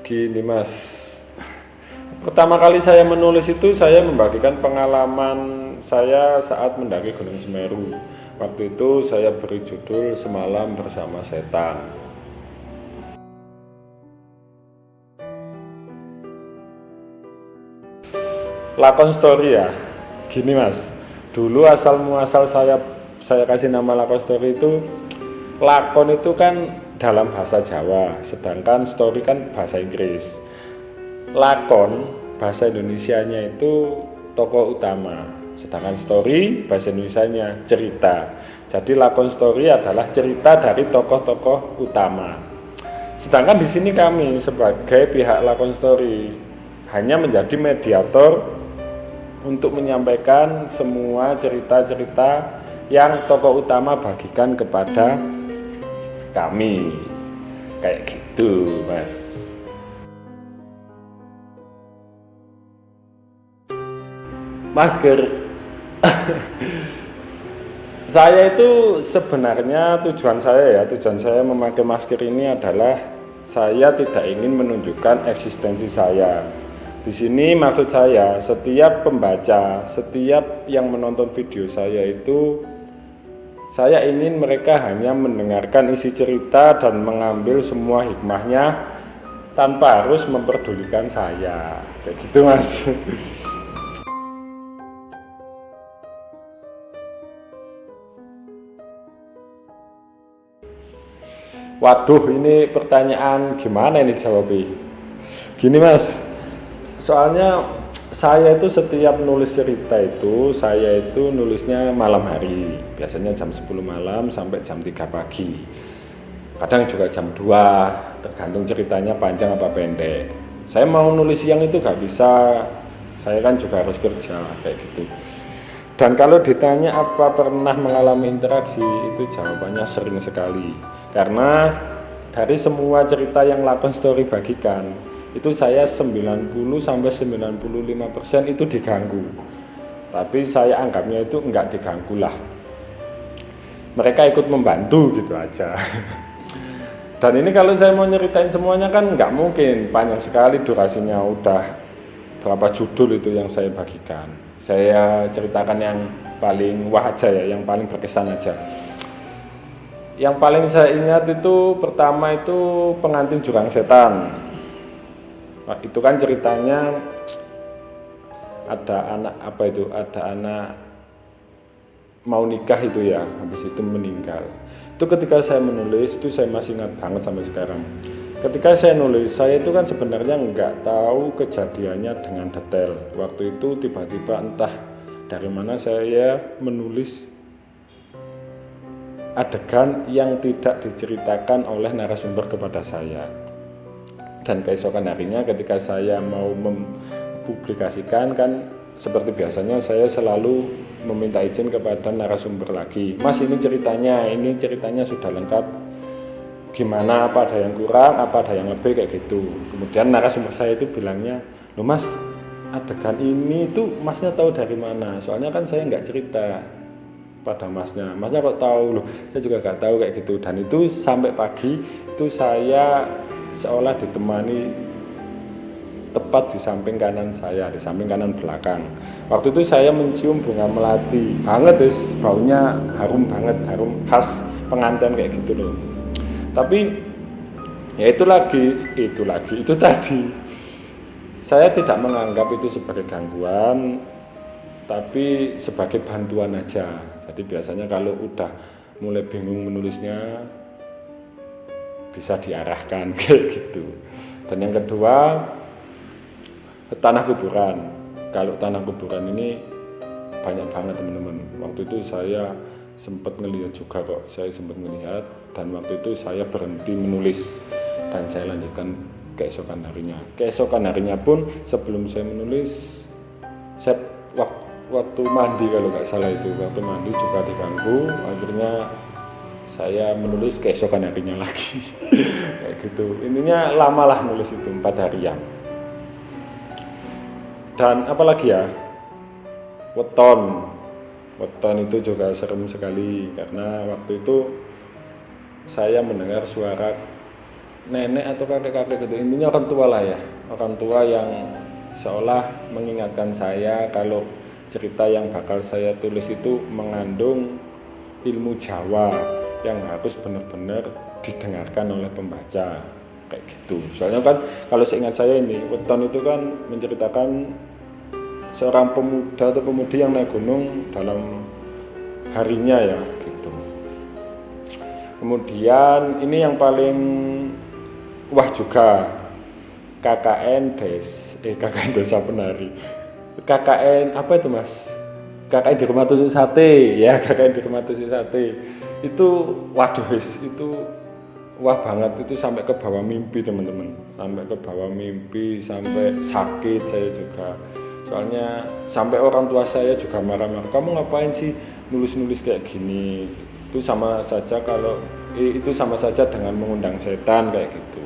Gini Mas, pertama kali saya menulis itu saya membagikan pengalaman saya saat mendaki Gunung Semeru. Waktu itu saya beri judul Semalam Bersama Setan. Lakon story ya. Gini Mas, dulu asal muasal saya kasih nama lakon story itu, lakon itu kan dalam bahasa Jawa, sedangkan story kan bahasa Inggris. Lakon bahasa Indonesianya itu tokoh utama, sedangkan story bahasa Indonesianya cerita. Jadi lakon story adalah cerita dari tokoh-tokoh utama. Sedangkan di sini kami sebagai pihak lakon story hanya menjadi mediator untuk menyampaikan semua cerita-cerita yang tokoh utama bagikan kepada kami. Kayak gitu, Mas. Masker. Saya itu sebenarnya tujuan saya memakai masker ini adalah saya tidak ingin menunjukkan eksistensi saya. Di sini maksud saya, setiap pembaca, setiap yang menonton video saya itu, saya ingin mereka hanya mendengarkan isi cerita dan mengambil semua hikmahnya tanpa harus memperdulikan saya. Kayak gitu, Mas. Waduh, ini pertanyaan gimana ini jawabnya? Gini, Mas. Soalnya saya itu setiap nulis cerita itu, saya itu nulisnya malam hari. Biasanya jam 10 malam sampai jam 3 pagi. Kadang juga jam 2, tergantung ceritanya panjang apa pendek. Saya mau nulis siang itu gak bisa, saya kan juga harus kerja, kayak gitu. Dan kalau ditanya apa pernah mengalami interaksi, itu jawabannya sering sekali. Karena dari semua cerita yang lakon story bagikan, itu saya 90-95% itu diganggu. Tapi saya anggapnya itu enggak diganggu lah. Mereka ikut membantu gitu aja. Dan ini kalau saya mau nyeritain semuanya kan enggak mungkin, panjang sekali durasinya, udah berapa judul itu yang saya bagikan. Saya ceritakan yang paling wah aja ya, yang paling berkesan aja. Yang paling saya ingat itu pertama itu Pengantin Jurang Setan. Nah, itu kan ceritanya ada anak ada anak mau nikah itu ya, habis itu meninggal. Itu ketika saya menulis itu saya masih ingat banget sampai sekarang. Ketika saya nulis, saya itu kan sebenarnya nggak tahu kejadiannya dengan detail. Waktu itu tiba-tiba entah dari mana saya menulis adegan yang tidak diceritakan oleh narasumber kepada saya. Dan keesokan harinya ketika saya mau mempublikasikan kan seperti biasanya saya selalu meminta izin kepada narasumber lagi. Mas, ini ceritanya sudah lengkap. Gimana, apa ada yang kurang, apa ada yang lebih, kayak gitu. Kemudian narasumber saya itu bilangnya, loh Mas, adegan ini tuh Masnya tahu dari mana? Soalnya kan saya nggak cerita pada Masnya kok tahu? Loh, saya juga nggak tahu, kayak gitu. Dan itu sampai pagi itu saya seolah ditemani tepat di samping kanan saya, di samping kanan belakang. Waktu itu saya mencium bunga melati banget, baunya harum banget, harum khas pengantin kayak gitu loh. Tapi ya itu tadi saya tidak menganggap itu sebagai gangguan, tapi sebagai bantuan aja. Jadi biasanya kalau udah mulai bingung menulisnya bisa diarahkan kayak gitu. Dan yang kedua, tanah kuburan. Kalau tanah kuburan ini banyak banget teman-teman. Waktu itu saya sempat ngelihat juga kok, dan waktu itu saya berhenti menulis dan saya lanjutkan keesokan harinya pun sebelum saya menulis, saya waktu mandi kalau nggak salah itu, waktu mandi juga diganggu, akhirnya saya menulis keesokan harinya lagi. Kayak gitu, intinya lamalah nulis itu 4 harian. Dan apalagi ya, weton itu juga serem sekali karena waktu itu saya mendengar suara nenek atau kakek-kakek gitu, intinya orang tua lah ya, orang tua yang seolah mengingatkan saya kalau cerita yang bakal saya tulis itu mengandung ilmu Jawa yang harus benar-benar didengarkan oleh pembaca kayak gitu. Soalnya kan kalau seingat saya ini Weton itu kan menceritakan seorang pemuda atau pemudi yang naik gunung dalam harinya ya gitu. Kemudian ini yang paling wah juga KKN Desa Penari. KKN apa itu Mas? KKN di rumah tusuk sate ya, KKN di rumah tusuk sate. Itu waduh itu wah banget, itu sampai ke bawah mimpi teman-teman. Sampai ke bawah mimpi, sampai sakit saya juga. Soalnya sampai orang tua saya juga marah-marah. Kamu ngapain sih nulis-nulis kayak gini? Itu sama saja dengan mengundang setan kayak gitu.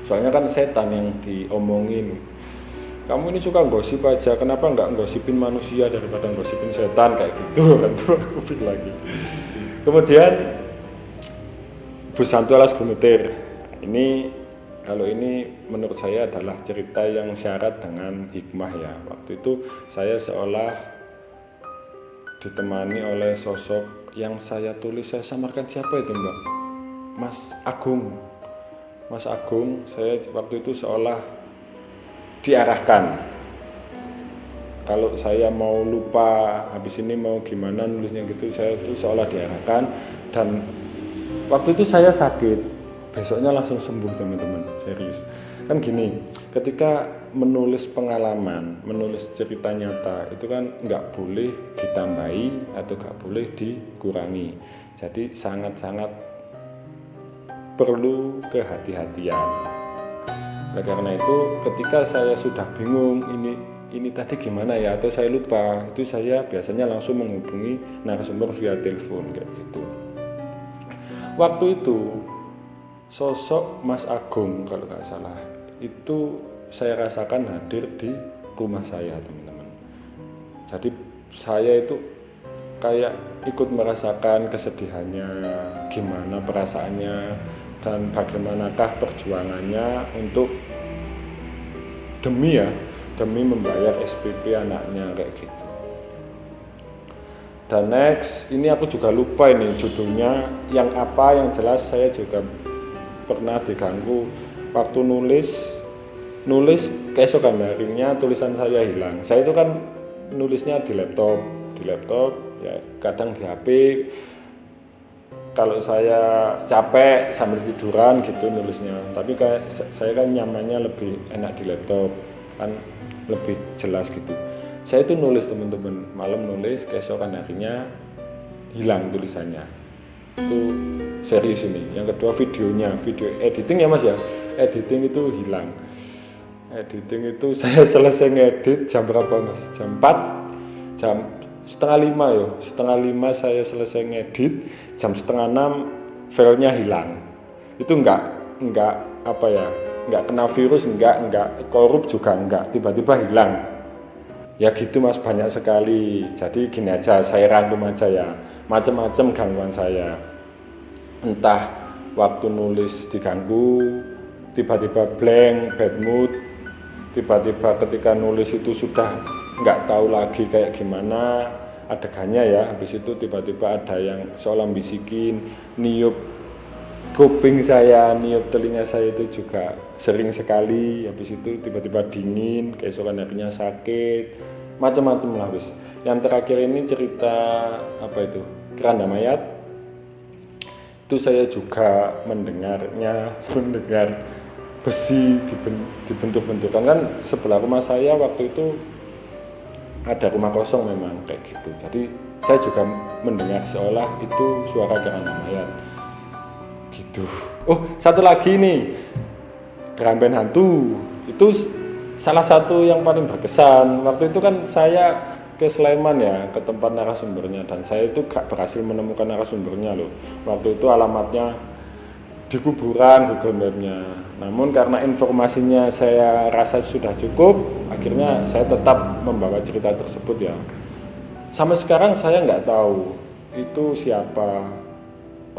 Soalnya kan setan yang diomongin. Kamu ini suka gosip aja, kenapa nggak gosipin manusia daripada gosipin setan kayak gitu kan tuh aku bilang lagi. Kemudian Bu Santu Alas Gumetir. Kalau ini menurut saya adalah cerita yang syarat dengan hikmah ya. Waktu itu saya seolah ditemani oleh sosok yang saya tulis, saya samarkan siapa itu Mbak? Mas Agung, saya waktu itu seolah diarahkan. Kalau saya mau lupa habis ini mau gimana nulisnya gitu, saya itu seolah diarahkan. Dan waktu itu saya sakit, besoknya langsung sembuh teman-teman, serius. Kan gini, ketika menulis pengalaman, menulis cerita nyata, itu kan nggak boleh ditambahi atau nggak boleh dikurangi. Jadi sangat-sangat perlu kehati-hatian. Nah, karena itu ketika saya sudah bingung ini tadi gimana ya, atau saya lupa, itu saya biasanya langsung menghubungi narasumber via telepon kayak gitu. Waktu itu sosok Mas Agung kalau nggak salah itu saya rasakan hadir di rumah saya teman-teman. Jadi saya itu kayak ikut merasakan kesedihannya, gimana perasaannya, dan bagaimanakah perjuangannya untuk demi membayar SPP anaknya kayak gitu. Dan next, ini aku juga lupa ini judulnya yang apa, yang jelas saya juga pernah diganggu waktu nulis keesokan harinya tulisan saya hilang. Saya itu kan nulisnya di laptop ya, kadang di HP. Kalau saya capek sambil tiduran gitu nulisnya, tapi kayak saya kan nyamannya lebih enak di laptop, kan lebih jelas gitu. Saya itu nulis teman-teman, malam nulis, keesokan harinya hilang tulisannya. Itu serius ini. Yang kedua video editing ya Mas ya, editing itu hilang. Editing itu saya selesai ngedit jam berapa Mas? Jam 4, setengah lima saya selesai ngedit, jam setengah 6 filenya hilang. Itu enggak kena virus, enggak korup juga enggak, tiba-tiba hilang. Ya gitu Mas, banyak sekali. Jadi gini aja, saya rangkum aja ya, macam-macam gangguan saya. Entah waktu nulis diganggu, tiba-tiba blank, bad mood, tiba-tiba ketika nulis itu sudah nggak tahu lagi kayak gimana adegannya ya. Habis itu tiba-tiba ada yang seolah bisikin, niup kuping saya, niup telinga saya itu juga sering sekali. Habis itu tiba-tiba dingin, keesokan harinya sakit, macam-macam lah wis. Yang terakhir ini cerita Keranda Mayat. Itu saya juga mendengar besi dibentuk-bentukkan. Kan sebelah rumah saya waktu itu ada rumah kosong memang kayak gitu. Jadi saya juga mendengar seolah itu suara Keranda Mayat gitu. Oh, satu lagi nih, drum band hantu. Itu salah satu yang paling berkesan. Waktu itu kan saya ke Sleman ya, ke tempat narasumbernya, dan saya itu gak berhasil menemukan narasumbernya loh. Waktu itu alamatnya di kuburan Google Map-nya. Namun karena informasinya saya rasa sudah cukup, akhirnya saya tetap membawa cerita tersebut ya. Sampai sekarang saya nggak tahu itu siapa,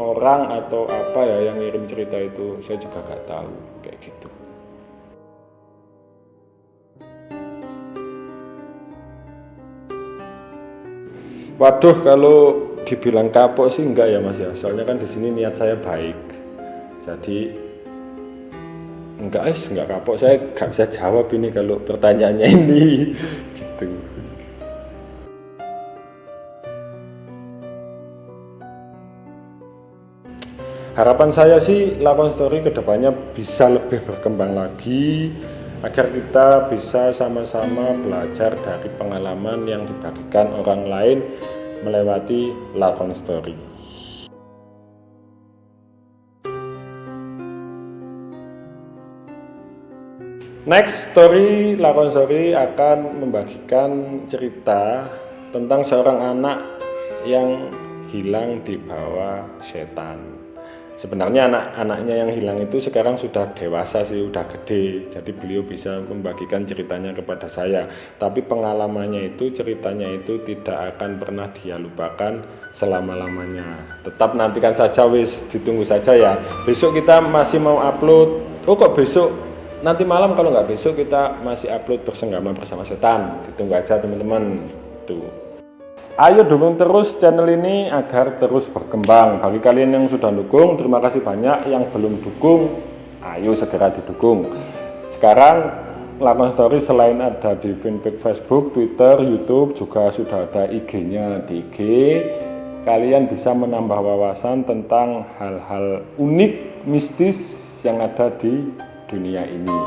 orang atau apa ya yang ngirim cerita itu, saya juga gak tahu kayak gitu. Waduh, kalau dibilang kapok sih enggak ya Mas ya. Soalnya kan di sini niat saya baik. Jadi enggak kapok. Saya nggak bisa jawab ini kalau pertanyaannya ini gitu. Harapan saya sih Lakon Story kedepannya bisa lebih berkembang lagi agar kita bisa sama-sama belajar dari pengalaman yang dibagikan orang lain melewati Lakon Story. Next story, Lakon Story akan membagikan cerita tentang seorang anak yang hilang di bawah setan. Sebenarnya anak-anaknya yang hilang itu sekarang sudah dewasa sih, udah gede. Jadi beliau bisa membagikan ceritanya kepada saya. Tapi pengalamannya itu, ceritanya itu tidak akan pernah dia lupakan selama-lamanya. Tetap nantikan saja, ditunggu saja ya. Besok kita masih mau upload. Oh kok besok? Nanti malam, kalau nggak besok kita masih upload Bersenggama Bersama Setan. Ditunggu aja teman-teman. Tuh. Ayo dukung terus channel ini agar terus berkembang. Bagi kalian yang sudah dukung, terima kasih banyak. Yang belum dukung, ayo segera didukung. Sekarang Lakon Story selain ada di fanpage Facebook, Twitter, YouTube, juga sudah ada IG-nya. Di IG kalian bisa menambah wawasan tentang hal-hal unik, mistis yang ada di dunia ini.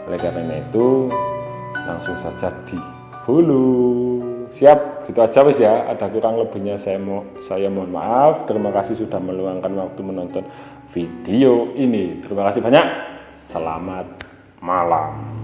Oleh karena itu, langsung saja di follow. Siap, gitu aja wis ya. Ada kurang lebihnya saya mohon maaf. Terima kasih sudah meluangkan waktu menonton video ini. Terima kasih banyak. Selamat malam.